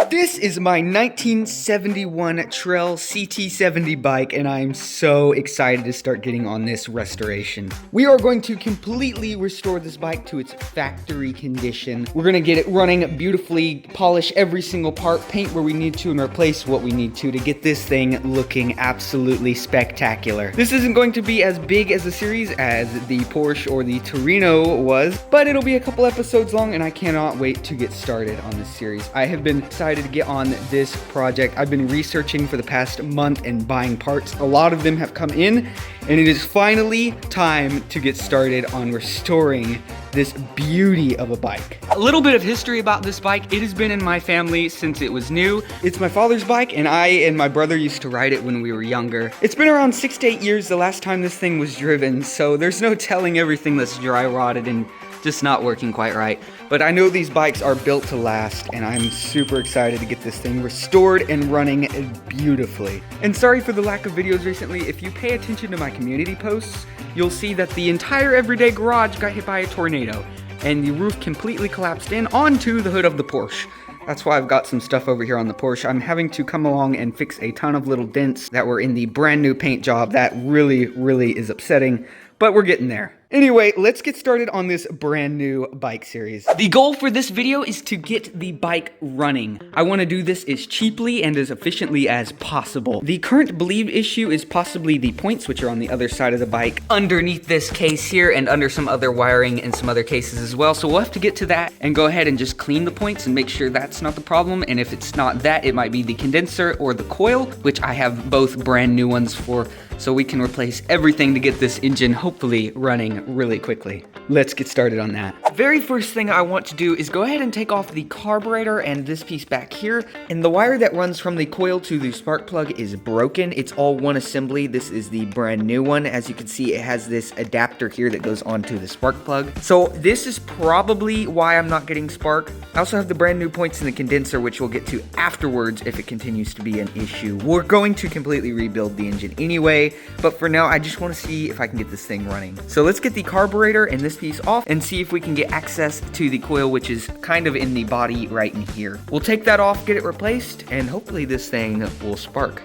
This is my 1971 Trail CT70 bike, and I'm so excited to start getting on this restoration. We are going to completely restore this bike to its factory condition. We're gonna get it running beautifully, polish every single part, paint where we need to, and replace what we need to get this thing looking absolutely spectacular. This isn't going to be as big as a series as the Porsche or the Torino was, but it'll be a couple episodes long, and I cannot wait to get started on this series. I have been excited to get on this project. I've been researching for the past month and buying parts. A lot of them have come in, and it is finally time to get started on restoring this beauty of a bike. A little bit of history about this bike. It has been in my family since it was new. It's my father's bike, and I and my brother used to ride it when we were younger. It's been around 6 to 8 years the last time this thing was driven, so there's no telling everything that's dry rotted and just not working quite right. But I know these bikes are built to last, and I'm super excited to get this thing restored and running beautifully. And sorry for the lack of videos recently. If you pay attention to my community posts, you'll see that the entire everyday garage got hit by a tornado, and the roof completely collapsed in onto the hood of the Porsche. That's why I've got some stuff over here on the Porsche. I'm having to come along and fix a ton of little dents that were in the brand new paint job. That really is upsetting, but we're getting there. Anyway, let's get started on this brand new bike series. The goal for this video is to get the bike running. I want to do this as cheaply and as efficiently as possible. The current believed issue is possibly the points, which are on the other side of the bike, underneath this case here and under some other wiring and some other cases as well. So we'll have to get to that and go ahead and just clean the points and make sure that's not the problem. And if it's not that, it might be the condenser or the coil, which I have both brand new ones for, so we can replace everything to get this engine hopefully running really quickly. Let's get started on that. Very first thing I want to do is go ahead and take off the carburetor and this piece back here. And the wire that runs from the coil to the spark plug is broken. It's all one assembly. This is the brand new one. As you can see, it has this adapter here that goes onto the spark plug. So this is probably why I'm not getting spark. I also have the brand new points in the condenser, which we'll get to afterwards if it continues to be an issue. We're going to completely rebuild the engine anyway, but for now, I just want to see if I can get this thing running. So let's get the carburetor and this piece off and see if we can get access to the coil, which is kind of in the body right in here. We'll take that off, get it replaced, and hopefully this thing will spark.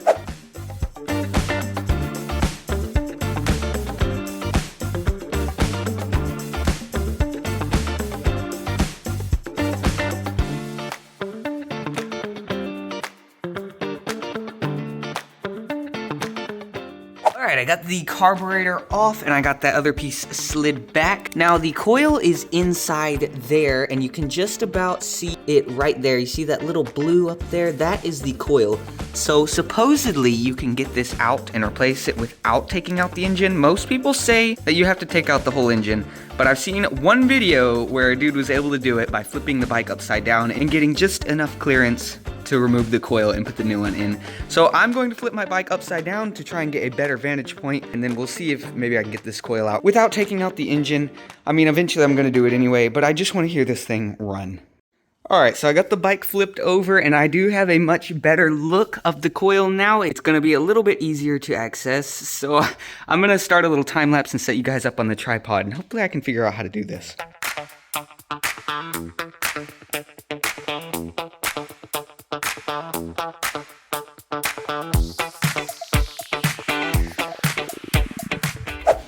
Alright, I got the carburetor off and I got that other piece slid back. Now the coil is inside there and you can just about see it right there. You see that little blue up there? That is the coil. So supposedly you can get this out and replace it without taking out the engine. Most people say that you have to take out the whole engine, but I've seen one video where a dude was able to do it by flipping the bike upside down and getting just enough clearance to remove the coil and put the new one in. So I'm going to flip my bike upside down to try and get a better vantage point, and then we'll see if maybe I can get this coil out without taking out the engine. I mean, eventually I'm gonna do it anyway, but I just wanna hear this thing run. Alright, so I got the bike flipped over and I do have a much better look of the coil now. It's gonna be a little bit easier to access, so I'm gonna start a little time lapse and set you guys up on the tripod, and hopefully I can figure out how to do this.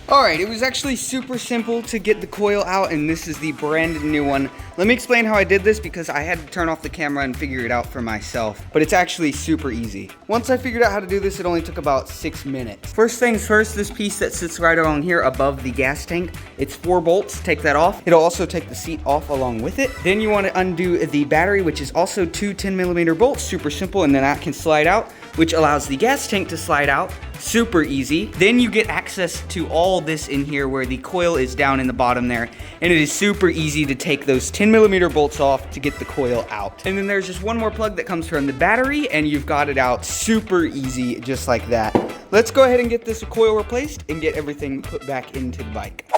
Alright, it was actually super simple to get the coil out, and this is the brand new one. Let me explain how I did this because I had to turn off the camera and figure it out for myself, but it's actually super easy. Once I figured out how to do this, it only took about 6 minutes. First things first, this piece that sits right along here above the gas tank, it's 4 bolts. Take that off. It'll also take the seat off along with it. Then you want to undo the battery, which is also 2 10mm bolts, super simple, and then that can slide out, which allows the gas tank to slide out. Super easy. Then you get access to all this in here where the coil is down in the bottom there, and it is super easy to take those 10mm bolts off to get the coil out. And then there's just one more plug that comes from the battery, and you've got it out super easy, just like that. Let's go ahead and get this coil replaced and get everything put back into the bike.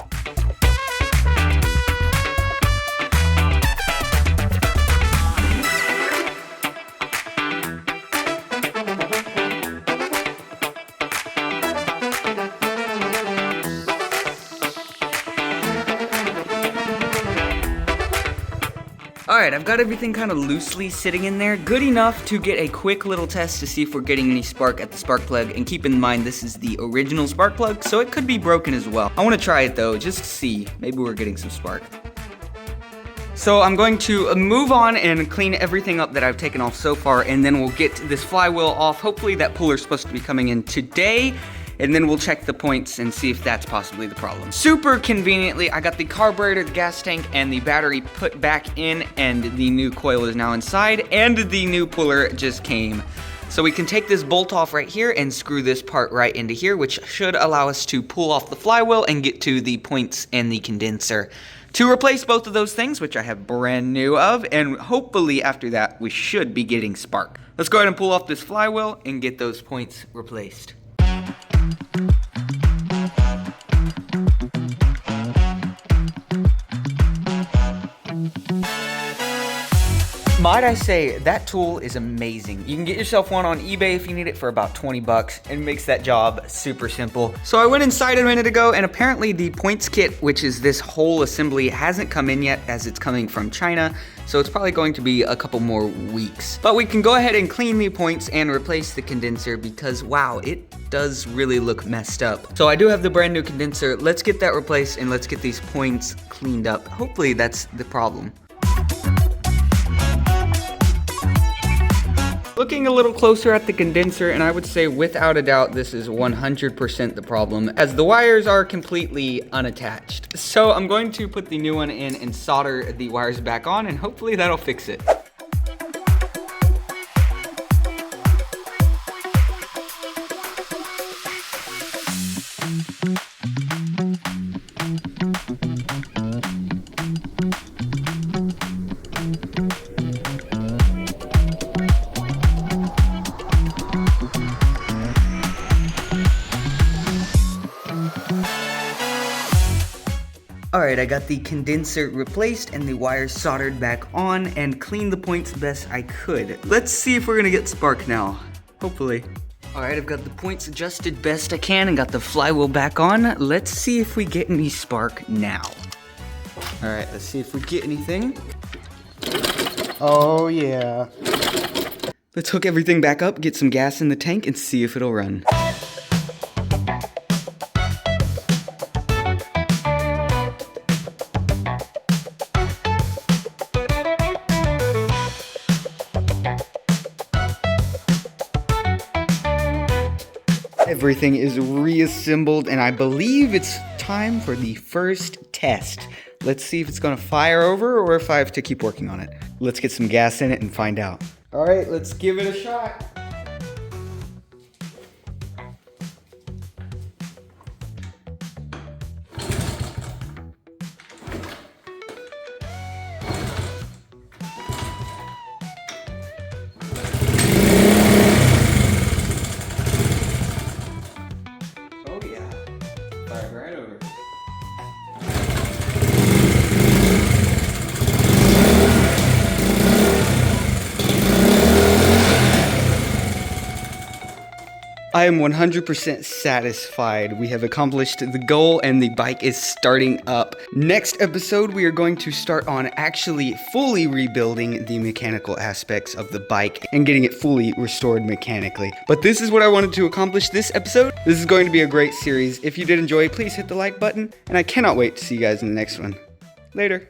Alright, I've got everything kind of loosely sitting in there, good enough to get a quick little test to see if we're getting any spark at the spark plug, and keep in mind this is the original spark plug, so it could be broken as well. I want to try it though, just to see, maybe we're getting some spark. So I'm going to move on and clean everything up that I've taken off so far, and then we'll get this flywheel off. Hopefully that puller's supposed to be coming in today, and then we'll check the points and see if that's possibly the problem. Super conveniently, I got the carburetor, the gas tank, and the battery put back in, and the new coil is now inside, and the new puller just came. So we can take this bolt off right here and screw this part right into here, which should allow us to pull off the flywheel and get to the points and the condenser to replace both of those things, which I have brand new of, and hopefully after that we should be getting spark. Let's go ahead and pull off this flywheel and get those points replaced. Might I say, that tool is amazing. You can get yourself one on eBay if you need it for about 20 bucks, and it makes that job super simple. So I went inside a minute ago, and apparently the points kit, which is this whole assembly, hasn't come in yet as it's coming from China, so it's probably going to be a couple more weeks. But we can go ahead and clean the points and replace the condenser because, wow, it does really look messed up. So I do have the brand new condenser. Let's get that replaced and let's get these points cleaned up. Hopefully that's the problem. Looking a little closer at the condenser, and I would say without a doubt this is 100% the problem, as the wires are completely unattached. So I'm going to put the new one in and solder the wires back on, and hopefully that'll fix it. Alright, I got the condenser replaced and the wires soldered back on and cleaned the points best I could. Let's see if we're gonna get spark now. Hopefully. Alright, I've got the points adjusted best I can and got the flywheel back on. Let's see if we get any spark now. Alright, let's see if we get anything. Oh yeah. Let's hook everything back up, get some gas in the tank, and see if it'll run. Everything is reassembled, and I believe it's time for the first test. Let's see if it's gonna fire over or if I have to keep working on it. Let's get some gas in it and find out. All right, let's give it a shot. Right over. I am 100% satisfied. We have accomplished the goal and the bike is starting up. Next episode, we are going to start on actually fully rebuilding the mechanical aspects of the bike and getting it fully restored mechanically. But this is what I wanted to accomplish this episode. This is going to be a great series. If you did enjoy, please hit the like button, and I cannot wait to see you guys in the next one. Later.